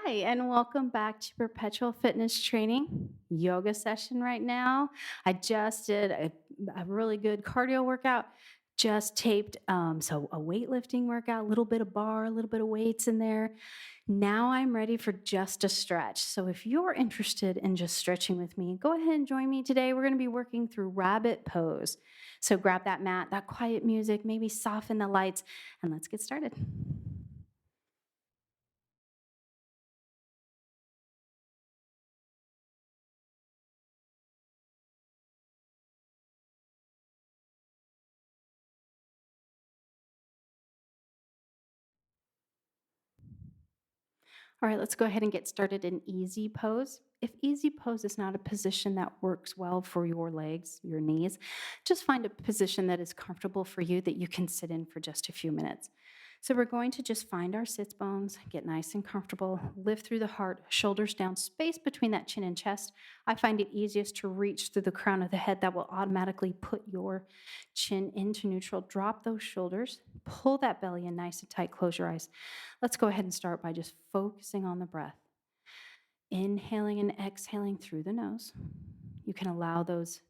Hi, and welcome back to Perpetual Fitness Training yoga session right now. I just did a really good cardio workout, just taped so a weightlifting workout, a little bit of bar, a little bit of weights in there. Now I'm ready for just a stretch. So if you're interested in just stretching with me, go ahead and join me today. We're going to be working through rabbit pose. So grab that mat, that quiet music, maybe soften the lights, and let's get started. All right, let's go ahead and get started in easy pose. If easy pose is not a position that works well for your legs, your knees, just find a position that is comfortable for you that you can sit in for just a few minutes. So we're going to just find our sits bones, get nice and comfortable, lift through the heart, shoulders down, space between that chin and chest. I find it easiest to reach through the crown of the head. That will automatically put your chin into neutral. Drop those shoulders, pull that belly in nice and tight, close your eyes. Let's go ahead and start by just focusing on the breath. Inhaling and exhaling through the nose. You can allow those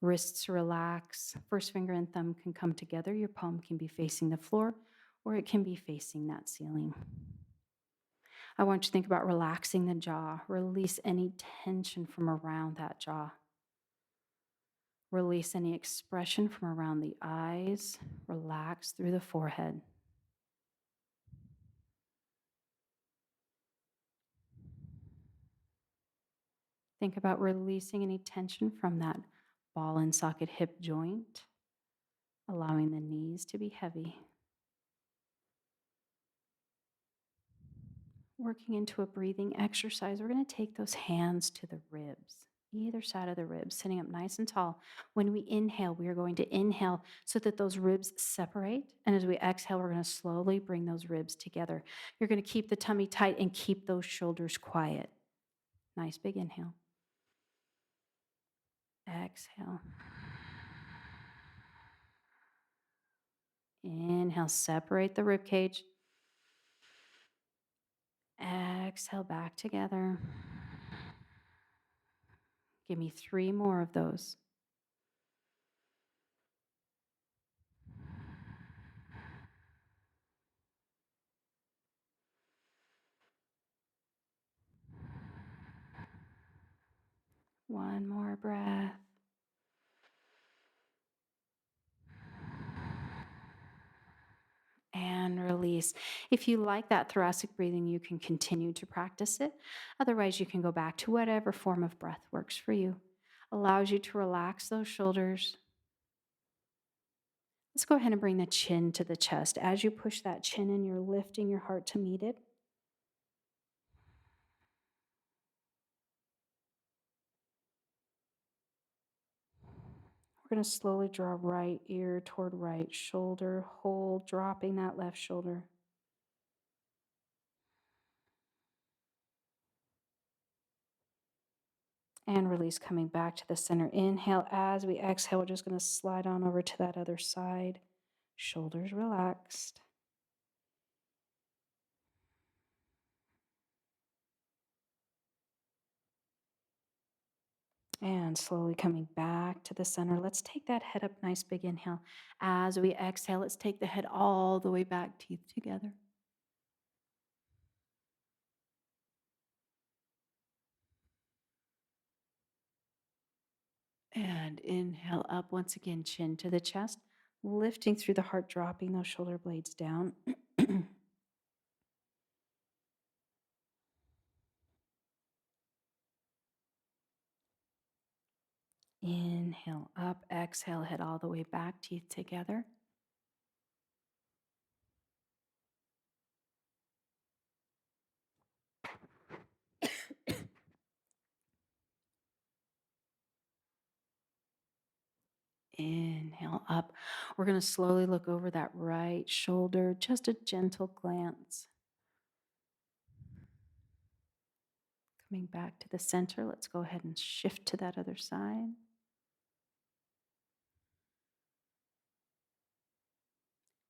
wrists to relax. First finger and thumb can come together. Your palm can be facing the floor or it can be facing that ceiling. I want you to think about relaxing the jaw. Release any tension from around that jaw. Release any expression from around the eyes. Relax through the forehead. Think about releasing any tension from that ball and socket hip joint, allowing the knees to be heavy. Working into a breathing exercise, we're going to take those hands to the ribs, either side of the ribs, sitting up nice and tall. When we inhale, we are going to inhale so that those ribs separate. And as we exhale, we're going to slowly bring those ribs together. You're going to keep the tummy tight and keep those shoulders quiet. Nice big inhale. Exhale. Inhale, separate the rib cage. Exhale back together. Give me 3 more of those. One more breath. And release. If you like that thoracic breathing, you can continue to practice it. Otherwise, you can go back to whatever form of breath works for you. Allows you to relax those shoulders. Let's go ahead and bring the chin to the chest. As you push that chin in, you're lifting your heart to meet it. We're going to slowly draw right ear toward right shoulder. Hold, dropping that left shoulder. And release, coming back to the center. Inhale. As we exhale, we're just going to slide on over to that other side. Shoulders relaxed. And slowly coming back to the center. Let's take that head up. Nice big inhale. As we exhale, let's take the head all the way back, teeth together. And inhale up once again, chin to the chest, lifting through the heart, dropping those shoulder blades down. Inhale up, exhale, head all the way back, teeth together. Inhale up. We're going to slowly look over that right shoulder, just a gentle glance. Coming back to the center, let's go ahead and shift to that other side.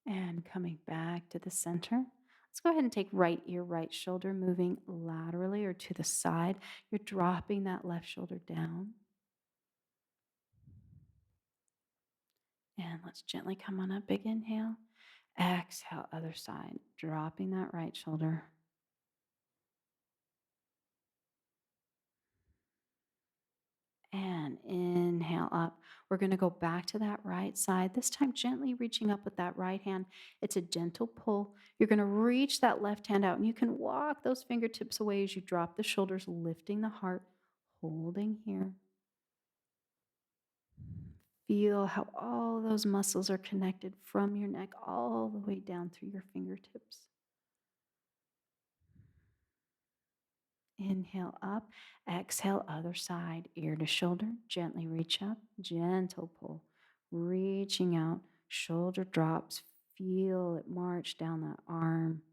And coming back to the center, Let's go ahead and take right ear, right shoulder, moving laterally or to the side. You're dropping that left shoulder down. And let's gently come on up. Big inhale. Exhale, other side. Dropping that right shoulder. And inhale up. We're going to go back to that right side, this time gently reaching up with that right hand. It's a gentle pull. You're going to reach that left hand out and you can walk those fingertips away as you drop the shoulders, lifting the heart, holding here. Feel how all those muscles are connected from your neck all the way down through your fingertips. Inhale up, exhale, other side, ear to shoulder. Gently reach up, gentle pull, reaching out, shoulder drops. Feel it march down that arm.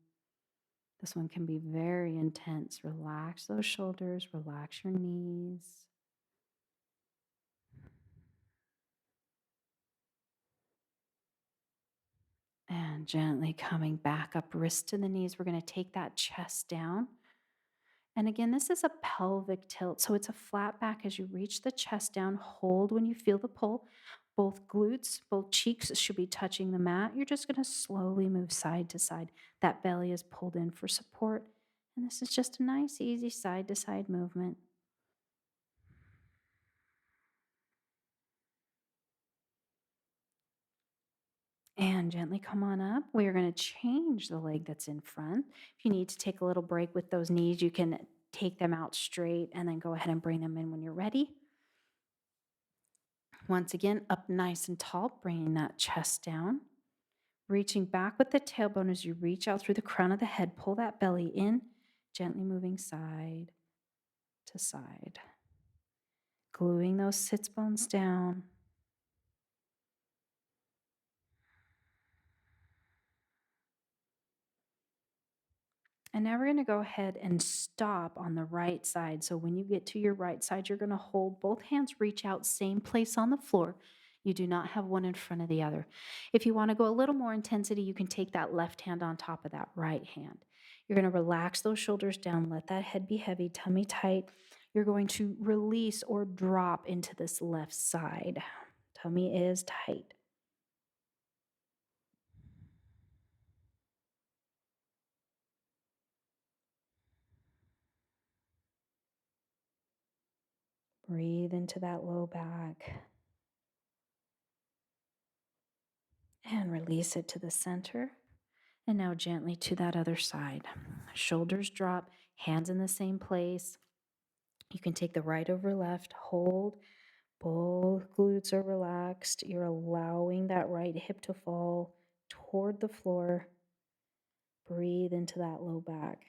This one can be very intense. Relax those shoulders, relax your knees. And gently coming back up, wrist to the knees. We're going to take that chest down. And again, this is a pelvic tilt. So it's a flat back as you reach the chest down. Hold when you feel the pull. Both glutes, both cheeks should be touching the mat. You're just going to slowly move side to side. That belly is pulled in for support. And this is just a nice, easy side to side movement. And gently come on up. We are going to change the leg that's in front. If you need to take a little break with those knees, you can take them out straight and then go ahead and bring them in when you're ready. Once again, up nice and tall, bringing that chest down. Reaching back with the tailbone as you reach out through the crown of the head. Pull that belly in, gently moving side to side. Gluing those sits bones down. And now we're going to go ahead and stop on the right side. So when you get to your right side, you're going to hold both hands, reach out, same place on the floor. You do not have one in front of the other. If you want to go a little more intensity, you can take that left hand on top of that right hand. You're going to relax those shoulders down, let that head be heavy, tummy tight. You're going to release or drop into this left side. Tummy is tight. Breathe into that low back. And release it to the center. And now gently to that other side. Shoulders drop, hands in the same place. You can take the right over left, hold. Both glutes are relaxed. You're allowing that right hip to fall toward the floor. Breathe into that low back.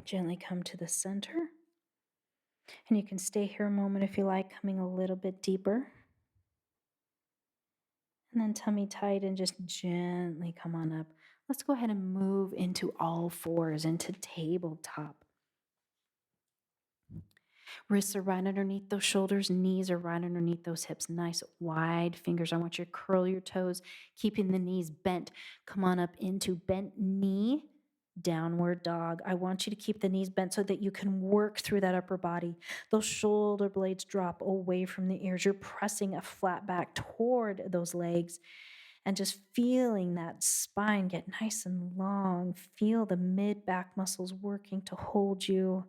Gently come to the center. And you can stay here a moment if you like, coming a little bit deeper. And then tummy tight and just gently come on up. Let's go ahead and move into all fours, into tabletop. Wrists are right underneath those shoulders, knees are right underneath those hips. Nice wide fingers. I want you to curl your toes, keeping the knees bent. Come on up into bent knee, downward dog. I want you to keep the knees bent so that you can work through that upper body. Those shoulder blades drop away from the ears. You're pressing a flat back toward those legs and just feeling that spine get nice and long. Feel the mid back muscles working to hold you.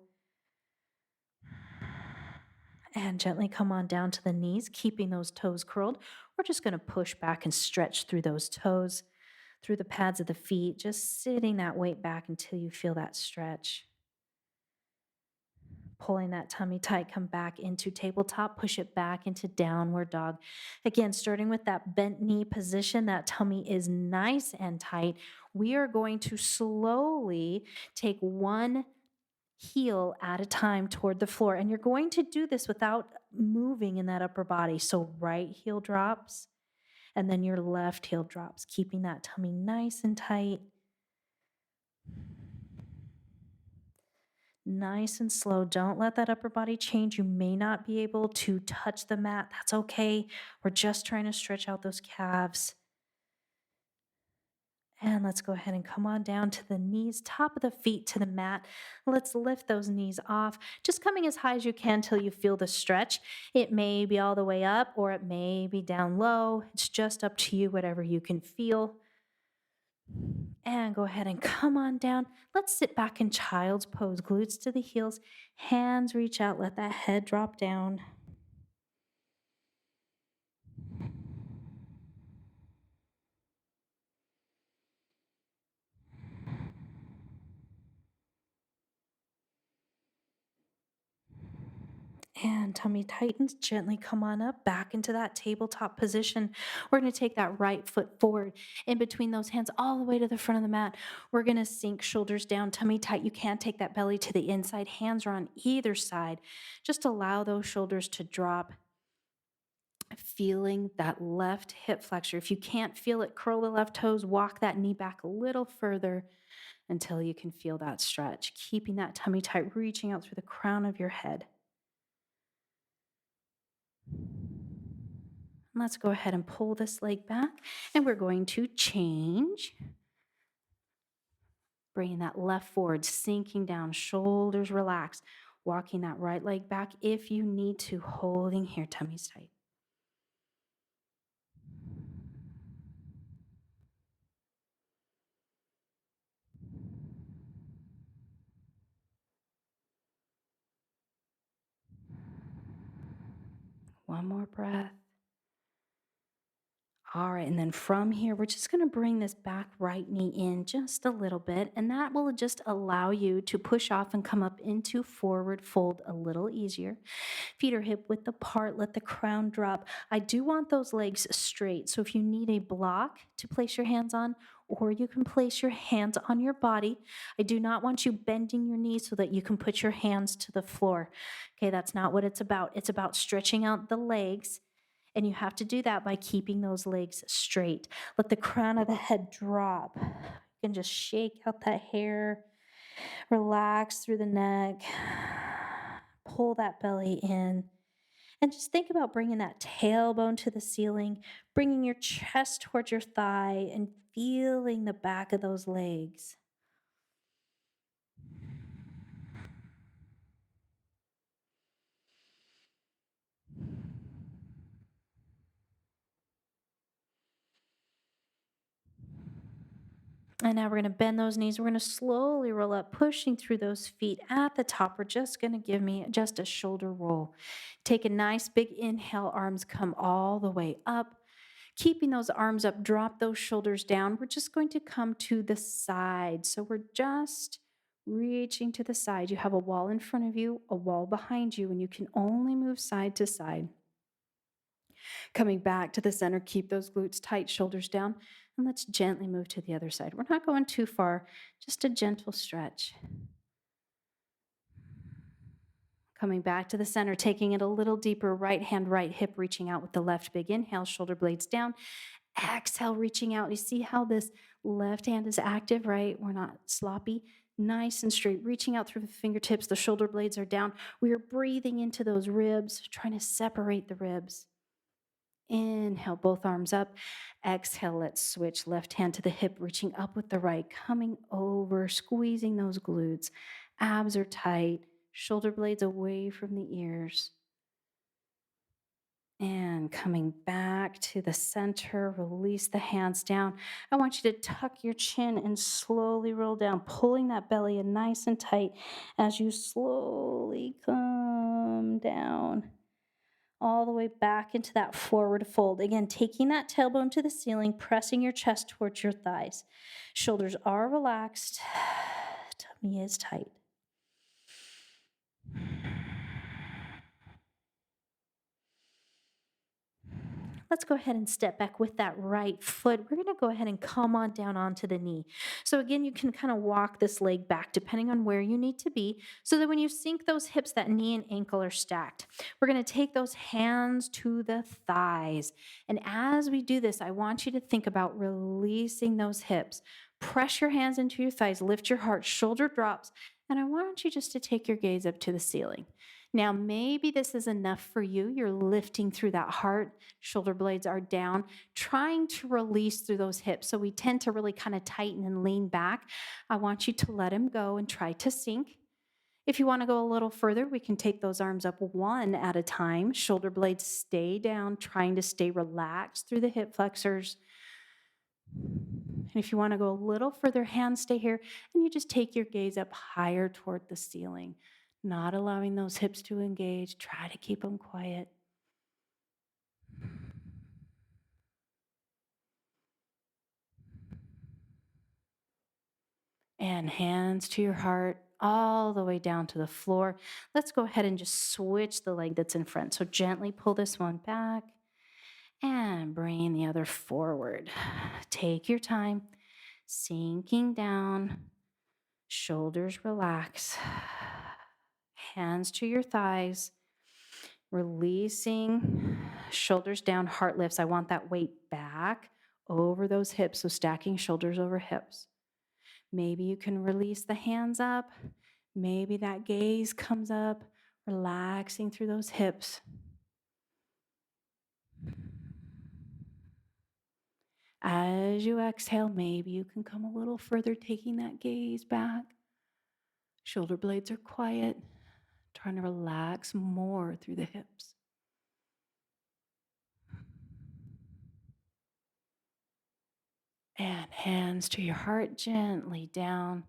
And gently come on down to the knees, keeping those toes curled. We're just going to push back and stretch through those toes, through the pads of the feet, just sitting that weight back until you feel that stretch. Pulling that tummy tight, come back into tabletop, push it back into downward dog. Again, starting with that bent knee position, that tummy is nice and tight. We are going to slowly take one heel at a time toward the floor. And you're going to do this without moving in that upper body. So right heel drops, and then your left heel drops, keeping that tummy nice and tight. Nice and slow. Don't let that upper body change. You may not be able to touch the mat. That's okay. We're just trying to stretch out those calves. And let's go ahead and come on down to the knees, top of the feet to the mat. Let's lift those knees off, just coming as high as you can till you feel the stretch. It may be all the way up or it may be down low. It's just up to you, whatever you can feel. And go ahead and come on down. Let's sit back in child's pose, glutes to the heels, hands reach out, let that head drop down. And tummy tightens, gently come on up back into that tabletop position. We're going to take that right foot forward in between those hands all the way to the front of the mat. We're going to sink shoulders down, tummy tight. You can take that belly to the inside. Hands are on either side. Just allow those shoulders to drop. Feeling that left hip flexor. If you can't feel it, curl the left toes, walk that knee back a little further until you can feel that stretch. Keeping that tummy tight, reaching out through the crown of your head. Let's go ahead and pull this leg back, and we're going to change. Bringing that left forward, sinking down, shoulders relaxed. Walking that right leg back if you need to, holding here, tummy's tight. One more breath. All right, and then from here, we're just going to bring this back right knee in just a little bit, and that will just allow you to push off and come up into forward fold a little easier. Feet are hip width apart, let the crown drop. I do want those legs straight, so if you need a block to place your hands on, or you can place your hands on your body, I do not want you bending your knees so that you can put your hands to the floor. Okay, that's not what it's about. It's about stretching out the legs. And you have to do that by keeping those legs straight. Let the crown of the head drop. You can just shake out that hair, relax through the neck, pull that belly in. And just think about bringing that tailbone to the ceiling, bringing your chest towards your thigh, and feeling the back of those legs. And now we're going to bend those knees. We're going to slowly roll up, pushing through those feet at the top. We're just going to give me just a shoulder roll. Take a nice big inhale, arms come all the way up. Keeping those arms up, drop those shoulders down. We're just going to come to the side. So we're just reaching to the side. You have a wall in front of you, a wall behind you, and you can only move side to side. Coming back to the center, keep those glutes tight, shoulders down, and let's gently move to the other side. We're not going too far, just a gentle stretch. Coming back to the center, taking it a little deeper, right hand, right hip, reaching out with the left big inhale, shoulder blades down. Exhale, reaching out. You see how this left hand is active, right? We're not sloppy. Nice and straight, reaching out through the fingertips. The shoulder blades are down. We are breathing into those ribs, trying to separate the ribs. Inhale, both arms up. Exhale, let's switch. Left hand to the hip, reaching up with the right, coming over, squeezing those glutes. Abs are tight, shoulder blades away from the ears. And coming back to the center, release the hands down. I want you to tuck your chin and slowly roll down, pulling that belly in nice and tight as you slowly come down all the way back into that forward fold. Again, taking that tailbone to the ceiling, pressing your chest towards your thighs. Shoulders are relaxed, tummy is tight. Let's go ahead and step back with that right foot. We're going to go ahead and come on down onto the knee. So again, you can kind of walk this leg back depending on where you need to be so that when you sink those hips, that knee and ankle are stacked. We're going to take those hands to the thighs. And as we do this, I want you to think about releasing those hips, Press your hands into your thighs, lift your heart, shoulder drops, and I want you just to take your gaze up to the ceiling. Now, maybe this is enough for you. You're lifting through that heart, shoulder blades are down, trying to release through those hips. So we tend to really kind of tighten and lean back. I want you to let them go and try to sink. If you want to go a little further, we can take those arms up one at a time. Shoulder blades stay down, trying to stay relaxed through the hip flexors. And if you want to go a little further, hands stay here, and you just take your gaze up higher toward the ceiling, not allowing those hips to engage. Try to keep them quiet. And hands to your heart, all the way down to the floor. Let's go ahead and just switch the leg that's in front. So gently pull this one back and bring the other forward. Take your time, sinking down, shoulders relax, hands to your thighs, releasing, shoulders down, heart lifts. I want that weight back over those hips, so stacking shoulders over hips. Maybe you can release the hands up. Maybe that gaze comes up, relaxing through those hips. As you exhale, maybe you can come a little further, taking that gaze back. Shoulder blades are quiet, trying to relax more through the hips. And hands to your heart, gently down.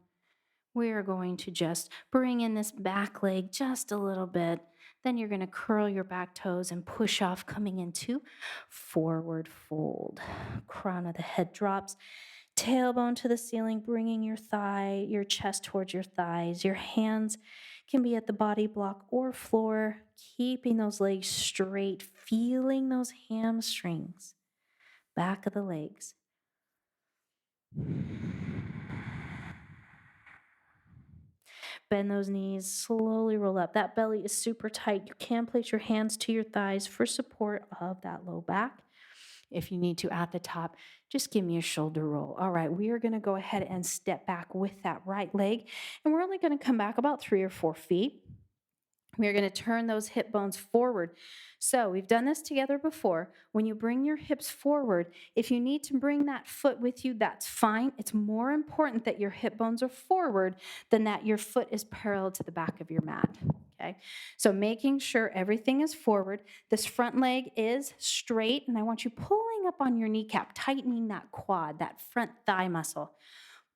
We're going to just bring in this back leg just a little bit. Then you're going to curl your back toes and push off, coming into forward fold. Crown of the head drops, tailbone to the ceiling, bringing your chest towards your thighs. Your hands can be at the body block or floor, keeping those legs straight, feeling those hamstrings, back of the legs. Bend those knees, slowly roll up. That belly is super tight. You can place your hands to your thighs for support of that low back. If you need to at the top, just give me a shoulder roll. All right, we are going to go ahead and step back with that right leg, and we're only going to come back about 3 or 4 feet. We're going to turn those hip bones forward. So we've done this together before. When you bring your hips forward, if you need to bring that foot with you, that's fine. It's more important that your hip bones are forward than that your foot is parallel to the back of your mat. Okay, so making sure everything is forward. This front leg is straight, and I want you pulling up on your kneecap, tightening that quad, that front thigh muscle.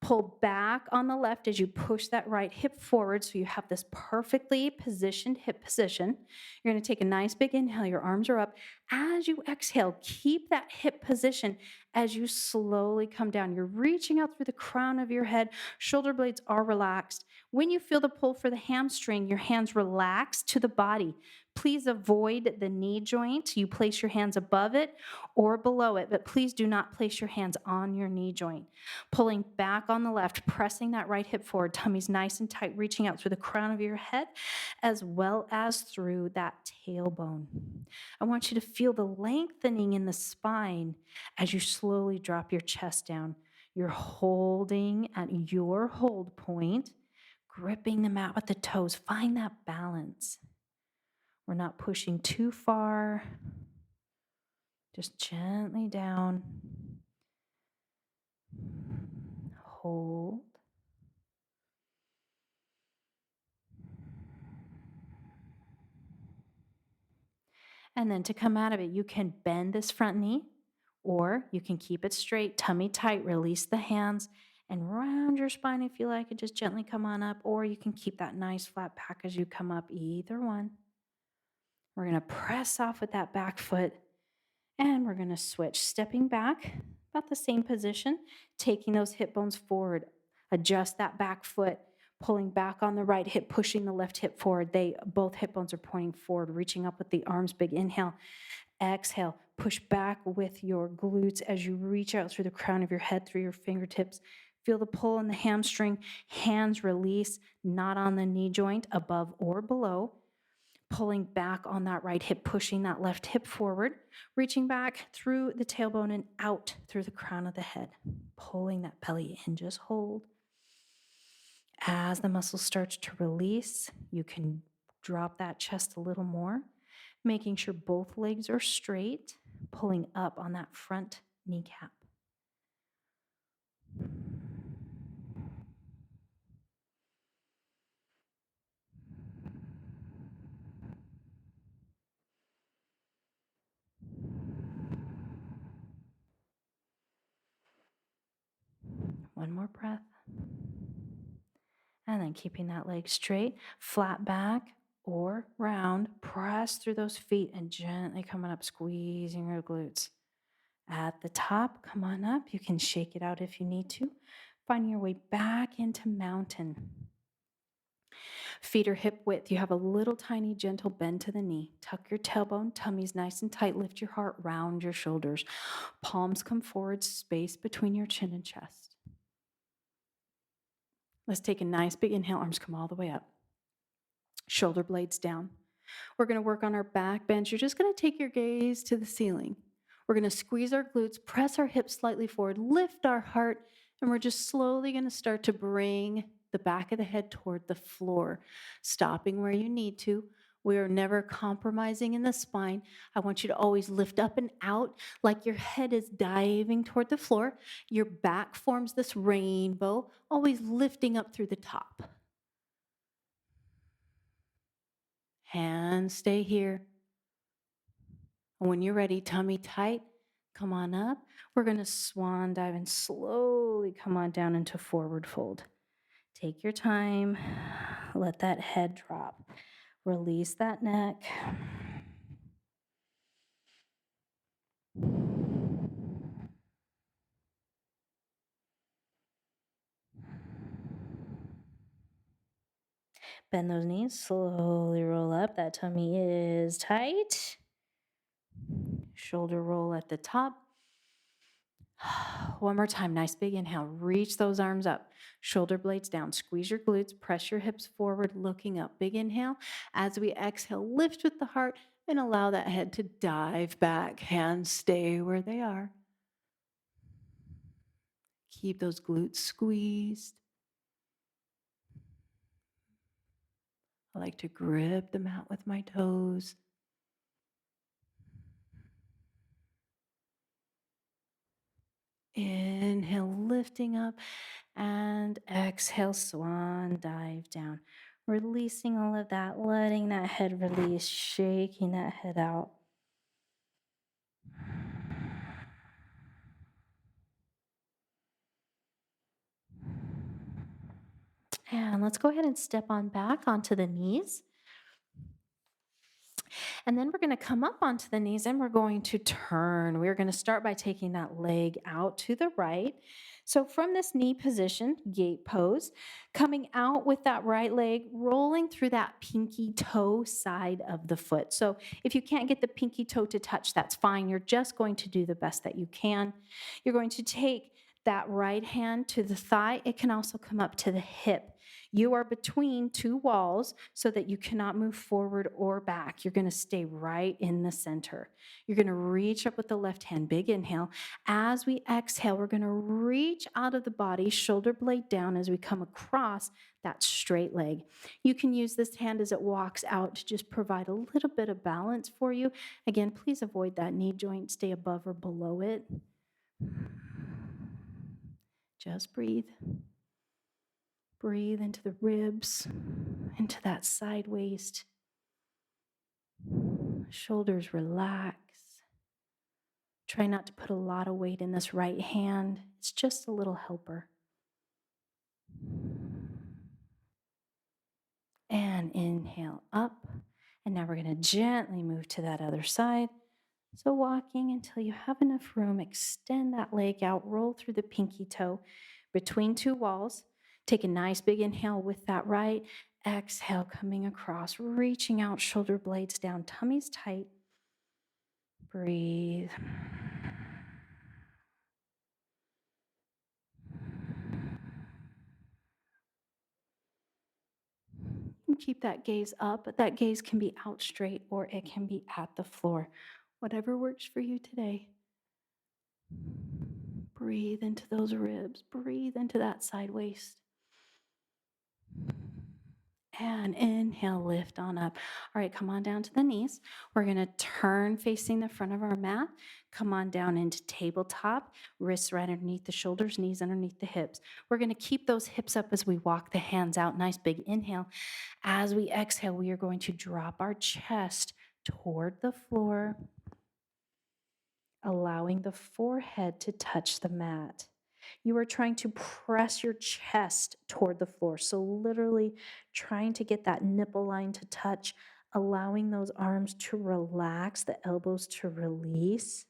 Pull back on the left as you push that right hip forward so you have this perfectly positioned hip position. You're going to take a nice big inhale. Your arms are up. As you exhale, keep that hip position as you slowly come down. You're reaching out through the crown of your head. Shoulder blades are relaxed. When you feel the pull for the hamstring, your hands relax to the body. Please avoid the knee joint. You place your hands above it or below it, but please do not place your hands on your knee joint. Pulling back on the left, pressing that right hip forward, tummy's nice and tight, reaching out through the crown of your head as well as through that tailbone. I want you to feel the lengthening in the spine as you slowly drop your chest down. You're holding at your hold point, gripping the mat with the toes. Find that balance. We're not pushing too far, just gently down. Hold. And then to come out of it, you can bend this front knee, or you can keep it straight, tummy tight, release the hands, and round your spine if you like, and just gently come on up, or you can keep that nice flat back as you come up, either one. We're going to press off with that back foot, and we're going to switch, stepping back, about the same position, taking those hip bones forward, adjust that back foot, pulling back on the right hip, pushing the left hip forward. Both hip bones are pointing forward, reaching up with the arms, big inhale. Exhale, push back with your glutes as you reach out through the crown of your head, through your fingertips. Feel the pull in the hamstring. Hands release, not on the knee joint, above or below. pulling back on that right hip, pushing that left hip forward, reaching back through the tailbone and out through the crown of the head, pulling that belly in. Just hold. As the muscles start to release, you can drop that chest a little more, making sure both legs are straight, pulling up on that front kneecap. One more breath. And then keeping that leg straight, flat back or round, press through those feet and gently coming up, squeezing your glutes. At the top, come on up. You can shake it out if you need to. Finding your way back into mountain. Feet are hip width. You have a little tiny gentle bend to the knee. Tuck your tailbone, tummy's nice and tight. Lift your heart, round your shoulders. Palms come forward, space between your chin and chest. Let's take a nice big inhale. Arms come all the way up. Shoulder blades down. We're going to work on our back bend. You're just going to take your gaze to the ceiling. We're going to squeeze our glutes, press our hips slightly forward, lift our heart, and we're just slowly going to start to bring the back of the head toward the floor, stopping where you need to. We are never compromising in the spine. I want you to always lift up and out like your head is diving toward the floor. Your back forms this rainbow, always lifting up through the top. Hands stay here. When you're ready, tummy tight, come on up. We're going to swan dive and slowly come on down into forward fold. Take your time. Let that head drop. Release that neck. Bend those knees. Slowly roll up. That tummy is tight. Shoulder roll at the top. One more time. Nice big inhale. Reach those arms up. Shoulder blades down. Squeeze your glutes. Press your hips forward, looking up. Big inhale. As we exhale, lift with the heart and allow that head to dive back. Hands stay where they are. Keep those glutes squeezed. I like to grip them out with my toes. Inhale, lifting up, and exhale, swan dive down. Releasing all of that, letting that head release, shaking that head out. And let's go ahead and step on back onto the knees. And then we're going to come up onto the knees and we're going to turn. We're going to start by taking that leg out to the right. So from this knee position, gate pose, coming out with that right leg, rolling through that pinky toe side of the foot. So if you can't get the pinky toe to touch, that's fine. You're just going to do the best that you can. You're going to take that right hand to the thigh. It can also come up to the hip. You are between two walls so that you cannot move forward or back. You're going to stay right in the center. You're going to reach up with the left hand, big inhale. As we exhale, we're going to reach out of the body, shoulder blade down as we come across that straight leg. You can use this hand as it walks out to just provide a little bit of balance for you. Again, please avoid that knee joint, stay above or below it. Just breathe. Breathe into the ribs, into that side waist. Shoulders relax. Try not to put a lot of weight in this right hand. It's just a little helper. And inhale up. And now we're going to gently move to that other side. So walking until you have enough room, extend that leg out, roll through the pinky toe between two walls. Take a nice big inhale with that right. Exhale, coming across, reaching out, shoulder blades down, tummy's tight. Breathe. keep that gaze up, but that gaze can be out straight or it can be at the floor. Whatever works for you today. Breathe into those ribs. Breathe into that side waist. And inhale, lift on up. All right, come on down to the knees. We're going to turn facing the front of our mat. Come on down into tabletop, wrists right underneath the shoulders, knees underneath the hips. We're going to keep those hips up as we walk the hands out. Nice big inhale. As we exhale, we are going to drop our chest toward the floor, allowing the forehead to touch the mat. You are trying to press your chest toward the floor. So, literally trying to get that nipple line to touch, allowing those arms to relax, the elbows to release.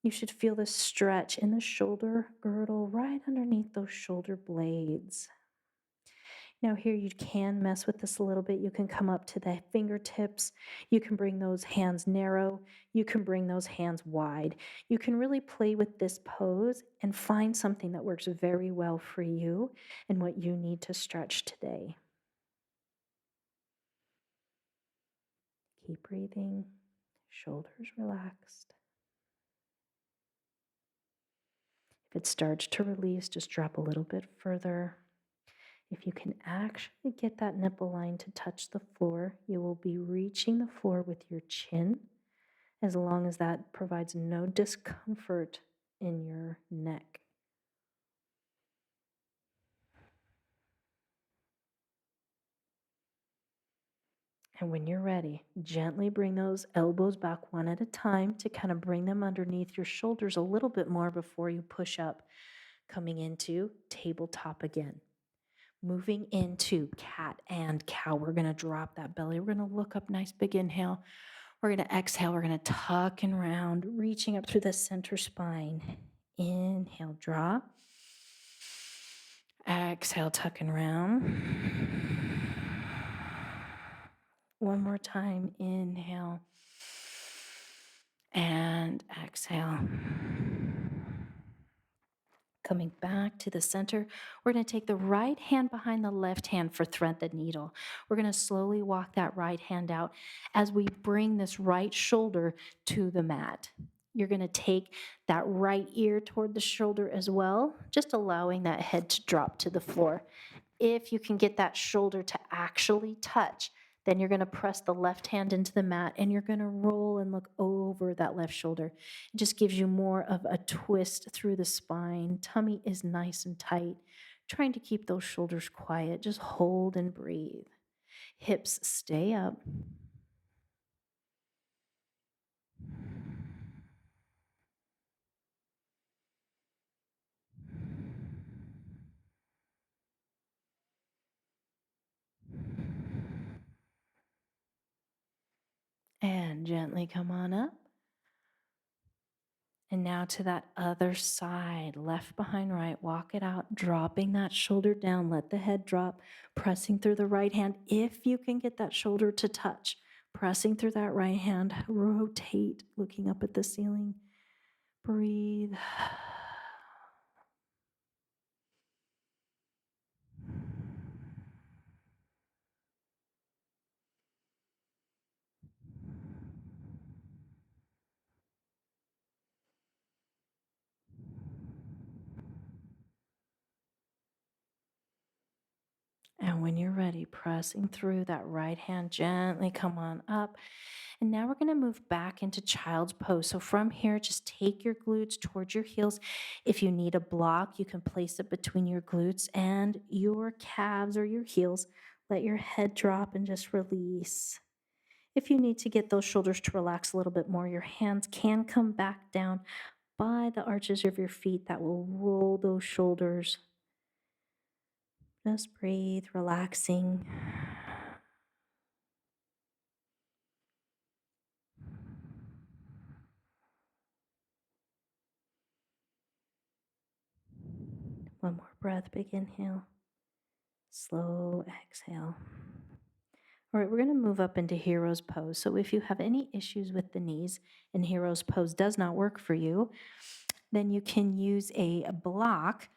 You should feel the stretch in the shoulder girdle right underneath those shoulder blades. Now, here you can mess with this a little bit. You can come up to the fingertips. You can bring those hands narrow. You can bring those hands wide. You can really play with this pose and find something that works very well for you and what you need to stretch today. Keep breathing, shoulders relaxed. If it starts to release, just drop a little bit further. If you can actually get that nipple line to touch the floor, you will be reaching the floor with your chin, as long as that provides no discomfort in your neck. And when you're ready, gently bring those elbows back one at a time to kind of bring them underneath your shoulders a little bit more before you push up, coming into tabletop again. Moving into cat and cow. We're going to drop that belly. We're going to look up, nice big inhale. We're going to exhale. We're going to tuck and round, reaching up through the center spine. Inhale, drop. Exhale, tuck and round. One more time. Inhale. And exhale. Coming back to the center, we're going to take the right hand behind the left hand for thread the needle. We're going to slowly walk that right hand out as we bring this right shoulder to the mat. You're going to take that right ear toward the shoulder as well, just allowing that head to drop to the floor. If you can get that shoulder to actually touch, then you're going to press the left hand into the mat and you're going to roll and look over that left shoulder. It just gives you more of a twist through the spine. Tummy is nice and tight. Trying to keep those shoulders quiet. Just hold and breathe. Hips stay up. And gently come on up. And now to that other side, left behind right, walk it out, dropping that shoulder down, let the head drop, pressing through the right hand. If you can get that shoulder to touch, pressing through that right hand, rotate, looking up at the ceiling. Breathe. And when you're ready, pressing through that right hand, gently come on up. And now we're going to move back into child's pose. So from here, just take your glutes towards your heels. If you need a block, you can place it between your glutes and your calves or your heels. Let your head drop and just release. If you need to get those shoulders to relax a little bit more, your hands can come back down by the arches of your feet. That will roll those shoulders. Just breathe, relaxing. One more breath, big inhale, slow exhale. All right, we're going to move up into hero's pose. So if you have any issues with the knees and hero's pose does not work for you, then you can use a block.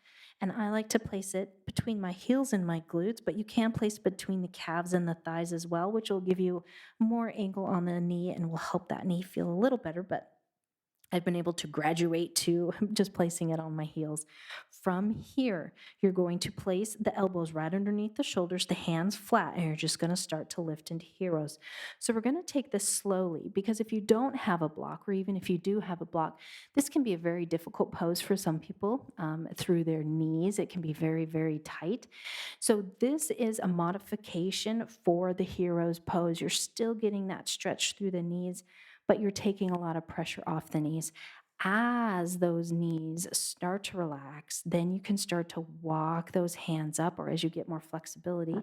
And I like to place it between my heels and my glutes, but you can place between the calves and the thighs as well, which will give you more angle on the knee and will help that knee feel a little better. But I've been able to graduate to just placing it on my heels. From here, you're going to place the elbows right underneath the shoulders, the hands flat, and you're just going to start to lift into heroes. So we're going to take this slowly because if you don't have a block, or even if you do have a block, this can be a very difficult pose for some people through their knees. It can be very, very tight. So this is a modification for the heroes pose. You're still getting that stretch through the knees, but you're taking a lot of pressure off the knees. As those knees start to relax, then you can start to walk those hands up, or as you get more flexibility,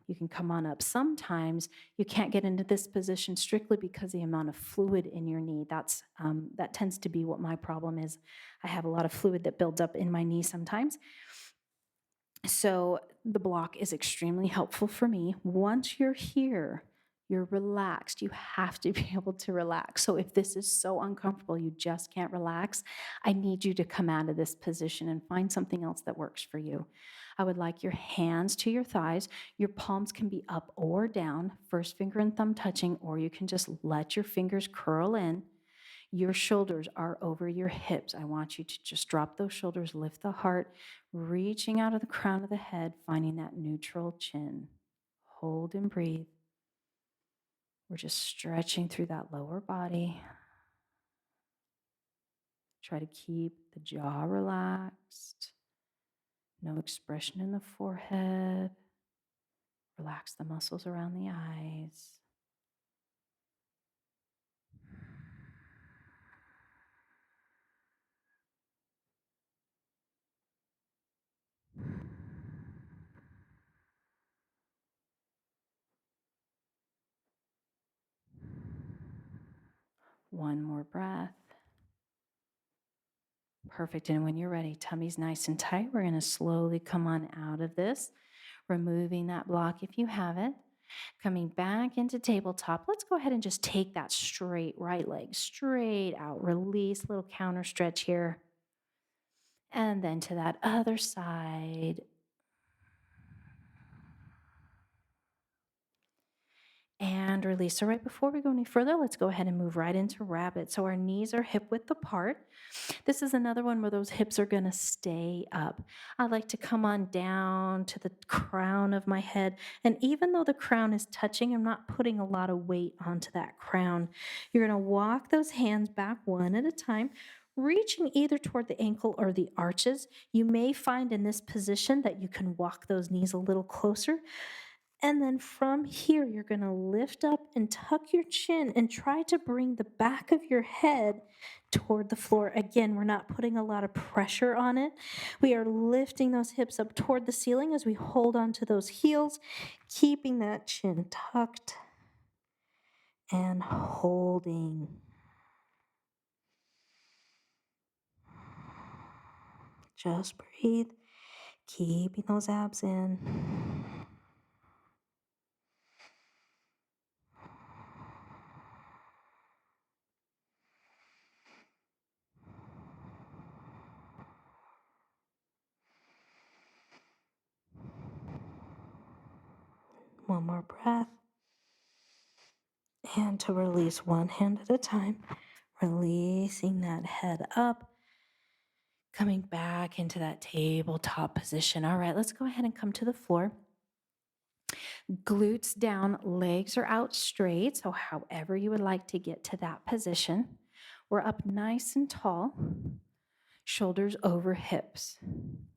you can come on up. Sometimes you can't get into this position strictly because the amount of fluid in your knee. That tends to be what my problem is. I have a lot of fluid that builds up in my knee sometimes. So the block is extremely helpful for me. Once you're here, you're relaxed. You have to be able to relax. So if this is so uncomfortable, you just can't relax, I need you to come out of this position and find something else that works for you. I would like your hands to your thighs. Your palms can be up or down, first finger and thumb touching, or you can just let your fingers curl in. Your shoulders are over your hips. I want you to just drop those shoulders, lift the heart, reaching out of the crown of the head, finding that neutral chin. Hold and breathe. We're just stretching through that lower body. Try to keep the jaw relaxed. No expression in the forehead. Relax the muscles around the eyes. One more breath. Perfect. And when you're ready, tummy's nice and tight. We're going to slowly come on out of this, removing that block if you have it. Coming back into tabletop. Let's go ahead and just take that straight right leg straight out. Release, little counter stretch here. And then to that other side. And release. So right before we go any further, let's go ahead and move right into rabbit. So our knees are hip width apart. This is another one where those hips are going to stay up. I like to come on down to the crown of my head. And even though the crown is touching, I'm not putting a lot of weight onto that crown. You're going to walk those hands back one at a time, reaching either toward the ankle or the arches. You may find in this position that you can walk those knees a little closer. And then from here, you're going to lift up and tuck your chin and try to bring the back of your head toward the floor. Again, we're not putting a lot of pressure on it. We are lifting those hips up toward the ceiling as we hold onto those heels, keeping that chin tucked and holding. Just breathe, keeping those abs in. One more breath. And to release one hand at a time, releasing that head up, coming back into that tabletop position. All right, let's go ahead and come to the floor. Glutes down, legs are out straight. So, however you would like to get to that position, we're up nice and tall. Shoulders over hips,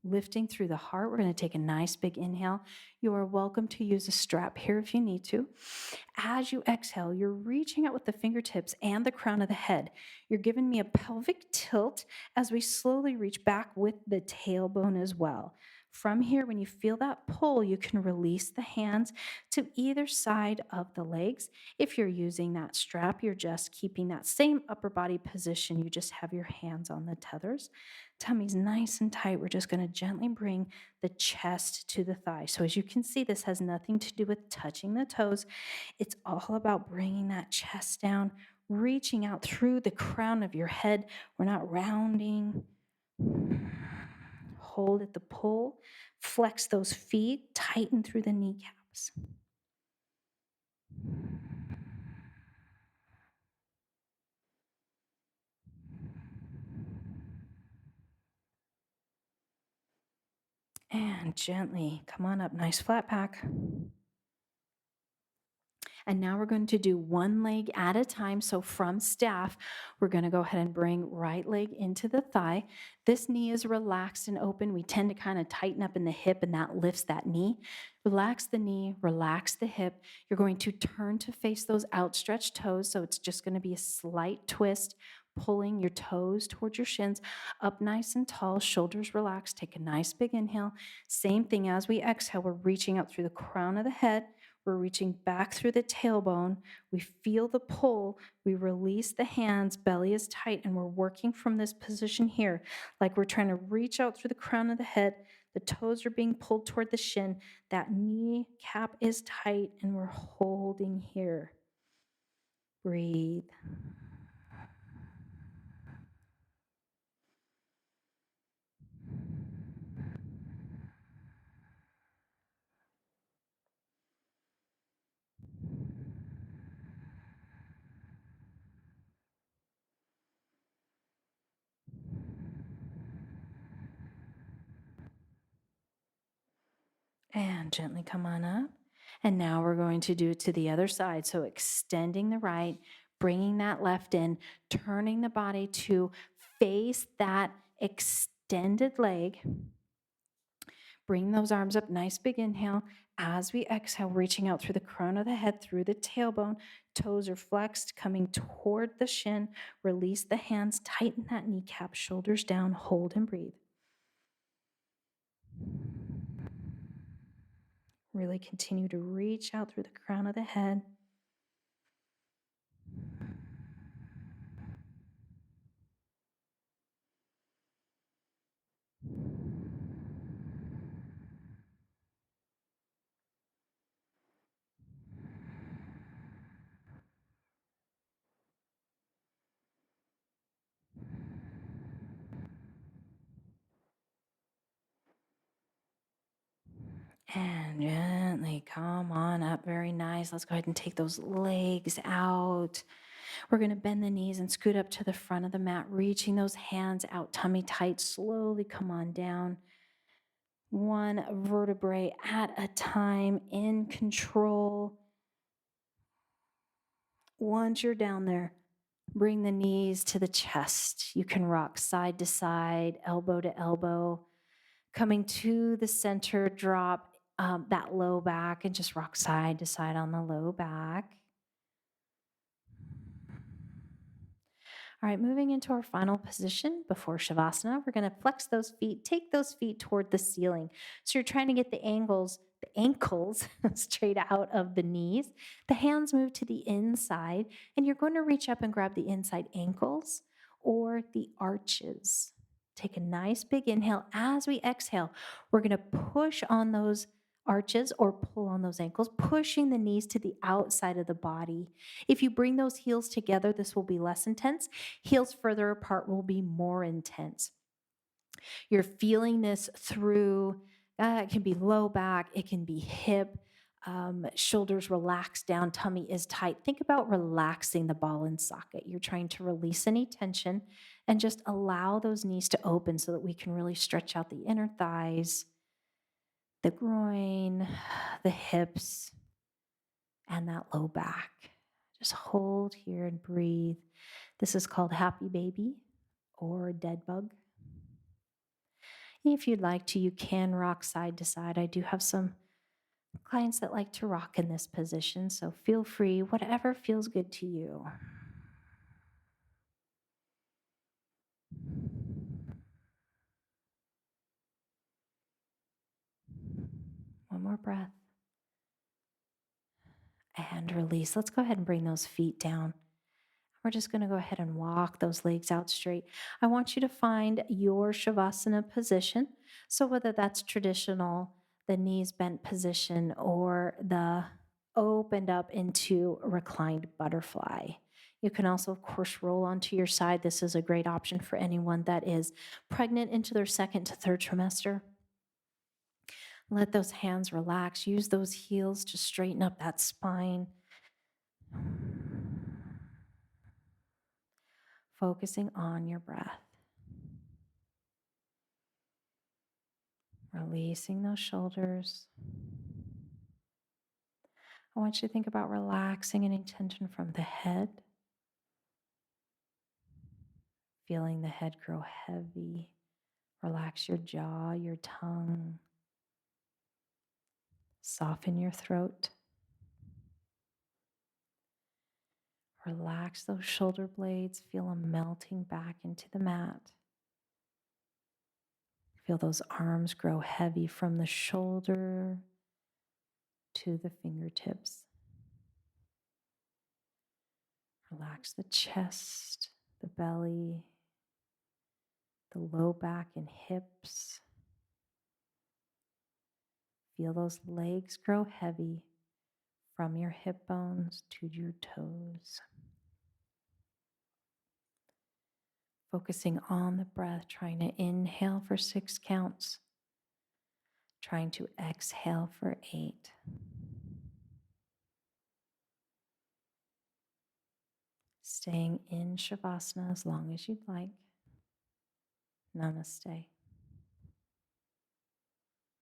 lifting through the heart. We're going to take a nice big inhale. You are welcome to use a strap here if you need to. As you exhale, you're reaching out with the fingertips and the crown of the head. You're giving me a pelvic tilt as we slowly reach back with the tailbone as well. From here, when you feel that pull, you can release the hands to either side of the legs. If you're using that strap, you're just keeping that same upper body position. You just have your hands on the tethers. Tummy's nice and tight. We're just going to gently bring the chest to the thigh. So as you can see, this has nothing to do with touching the toes. It's all about bringing that chest down, reaching out through the crown of your head. We're not rounding. hold at the pull. Flex those feet, tighten through the kneecaps. And gently come on up. Nice flat back. And now we're going to do one leg at a time. So from staff, we're going to go ahead and bring right leg into the thigh. This knee is relaxed and open. We tend to kind of tighten up in the hip, and that lifts that knee. Relax the knee, relax the hip. You're going to turn to face those outstretched toes. So it's just going to be a slight twist, pulling your toes towards your shins, up nice and tall, shoulders relaxed. Take a nice big inhale. Same thing as we exhale, we're reaching up through the crown of the head. We're reaching back through the tailbone. We feel the pull. We release the hands, belly is tight, and we're working from this position here, like we're trying to reach out through the crown of the head. The toes are being pulled toward the shin. That knee cap is tight, and we're holding here. Breathe. And gently come on up. And now we're going to do it to the other side. So extending the right, bringing that left in, turning the body to face that extended leg. Bring those arms up, nice big inhale. As we exhale, reaching out through the crown of the head, through the tailbone. Toes are flexed, coming toward the shin. Release the hands, tighten that kneecap, shoulders down, hold and breathe. Really continue to reach out through the crown of the head. And gently come on up. Very nice. Let's go ahead and take those legs out. We're going to bend the knees and scoot up to the front of the mat, reaching those hands out, tummy tight. Slowly come on down. One vertebrae at a time, in control. Once you're down there, bring the knees to the chest. You can rock side to side, elbow to elbow. Coming to the center, drop that low back and just rock side to side on the low back. All right, moving into our final position before Shavasana, we're going to flex those feet, take those feet toward the ceiling. So you're trying to get the ankles straight out of the knees. The hands move to the inside, and you're going to reach up and grab the inside ankles or the arches. Take a nice big inhale. As we exhale, we're going to push on those arches or pull on those ankles, pushing the knees to the outside of the body. If you bring those heels together, this will be less intense. Heels further apart will be more intense. You're feeling this through, it can be low back, it can be hip, shoulders relaxed down, tummy is tight. Think about relaxing the ball and socket. You're trying to release any tension and just allow those knees to open so that we can really stretch out the inner thighs, the groin, the hips, and that low back. Just hold here and breathe. This is called happy baby or dead bug. If you'd like to, you can rock side to side. I do have some clients that like to rock in this position, so feel free, whatever feels good to you. One more breath. And release. Let's go ahead and bring those feet down. We're just going to go ahead and walk those legs out straight. I want you to find your Shavasana position. So whether that's traditional, the knees bent position, or the opened up into reclined butterfly. You can also, of course, roll onto your side. This is a great option for anyone that is pregnant into their second to third trimester. Let those hands relax. Use those heels to straighten up that spine. Focusing on your breath. Releasing those shoulders. I want you to think about relaxing any tension from the head. Feeling the head grow heavy. Relax your jaw, your tongue. Soften your throat. Relax those shoulder blades. Feel them melting back into the mat. Feel those arms grow heavy from the shoulder to the fingertips. Relax the chest, the belly, the low back and hips. Feel those legs grow heavy from your hip bones to your toes. Focusing on the breath, trying to inhale for 6 counts, trying to exhale for 8. Staying in Shavasana as long as you'd like. Namaste.